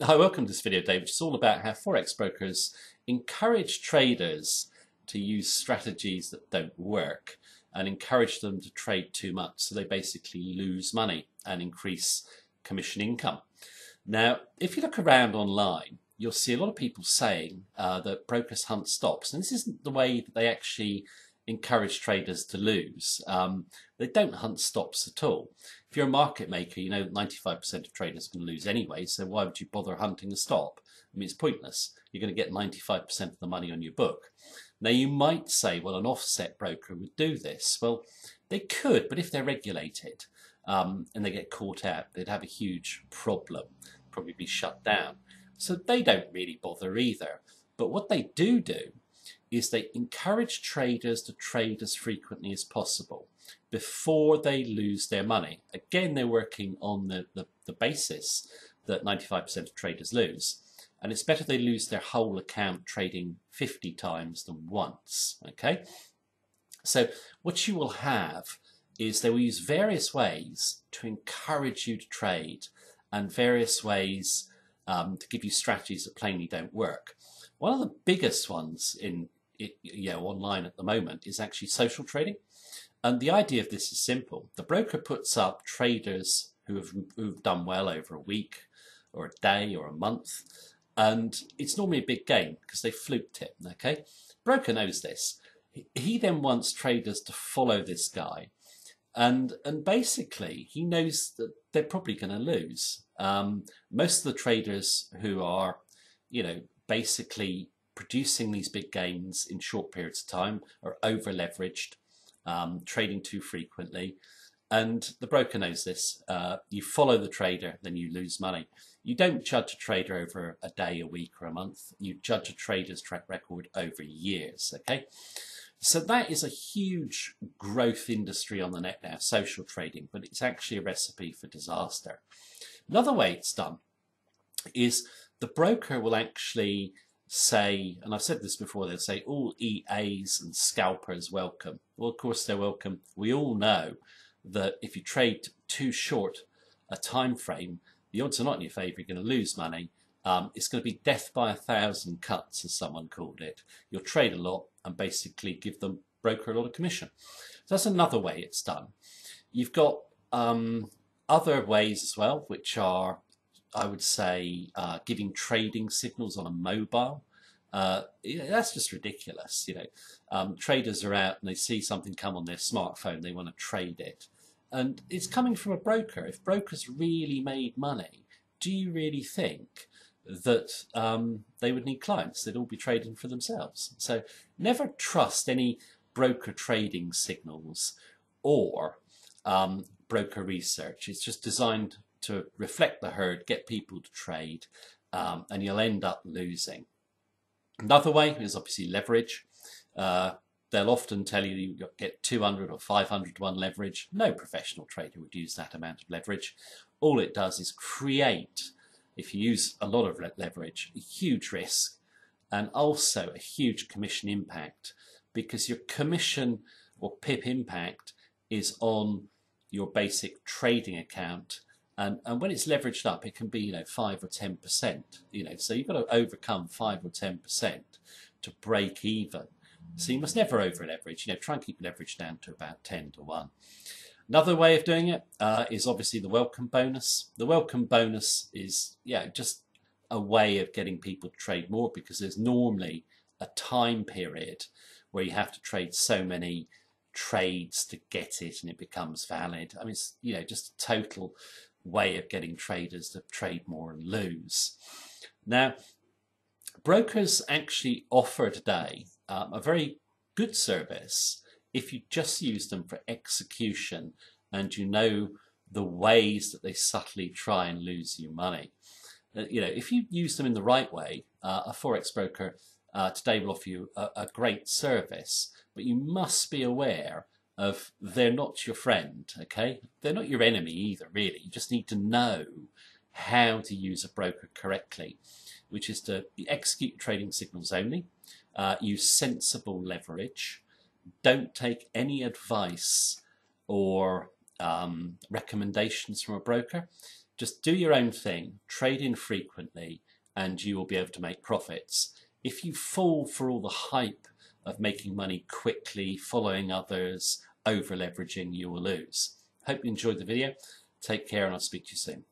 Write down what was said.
Hi, welcome to this video, Dave, which is all about how Forex brokers encourage traders to use strategies that don't work and encourage them to trade too much so they basically lose money and increase commission income. Now, if you look around online, you'll see a lot of people saying that brokers hunt stops, and this isn't the way that they actually encourage traders to lose. They don't hunt stops at all. If you're a market maker, you know 95% of traders can lose anyway, so why would you bother hunting a stop? I mean, it's pointless. You're going to get 95% of the money on your book. Now, you might say, well, an offset broker would do this. Well, they could, but if they're regulated and they get caught out, they'd have a huge problem, probably be shut down. So they don't really bother either. But what they do is they encourage traders to trade as frequently as possible before they lose their money. Again, they're working on the basis that 95% of traders lose. And it's better they lose their whole account trading 50 times than once, okay? So what you will have is they will use various ways to encourage you to trade and various ways to give you strategies that plainly don't work. One of the biggest ones online at the moment is actually social trading. And the idea of this is simple. The broker puts up traders who've done well over a week or a day or a month, and it's normally a big gain because they fluked it, okay? Broker knows this. He then wants traders to follow this guy, and basically he knows that they're probably going to lose. Most of the traders who are, basically producing these big gains in short periods of time are over leveraged, trading too frequently, and the broker knows this. You follow the trader, then you lose money. You don't judge a trader over a day, a week, or a month. You judge a trader's track record over years, okay? So that is a huge growth industry on the net now, social trading, but it's actually a recipe for disaster. Another way it's done is the broker will actually say, and I've said this before, they'll say all EAs and scalpers welcome. Well, of course they're welcome. We all know that if you trade too short a time frame, the odds are not in your favour. You're going to lose money. It's going to be death by 1,000 cuts, as someone called it. You'll trade a lot and basically give the broker a lot of commission. So that's another way it's done. You've got other ways as well, which are, I would say, giving trading signals on a mobile. That's just ridiculous. Traders are out and they see something come on their smartphone, they want to trade it, and it's coming from a broker. If brokers really made money, do you really think that they would need clients? They'd all be trading for themselves. So never trust any broker trading signals or broker research. It's just designed to reflect the herd, get people to trade, and you'll end up losing. Another way is obviously leverage. They'll often tell you you get 200 or 500 to 1 leverage. No professional trader would use that amount of leverage. All it does is create, if you use a lot of leverage, a huge risk and also a huge commission impact, because your commission or PIP impact is on your basic trading account. And when it's leveraged up, it can be 5 or 10%. So you've got to overcome 5 or 10% to break even. So you must never over leverage. Try and keep leverage down to about 10 to 1. Another way of doing it is obviously the welcome bonus. The welcome bonus is just a way of getting people to trade more, because there's normally a time period where you have to trade so many trades to get it and it becomes valid. I mean, it's just a total way of getting traders to trade more and lose. Now, brokers actually offer today a very good service if you just use them for execution and you know the ways that they subtly try and lose you money. If you use them in the right way, a Forex broker today will offer you a great service, but you must be aware of they're not your friend, okay? They're not your enemy either, really. You just need to know how to use a broker correctly, which is to execute trading signals only, use sensible leverage, don't take any advice or recommendations from a broker. Just do your own thing, trade infrequently, and you will be able to make profits. If you fall for all the hype of making money quickly, following others, over leveraging, you will lose. Hope you enjoyed the video. Take care and I'll speak to you soon.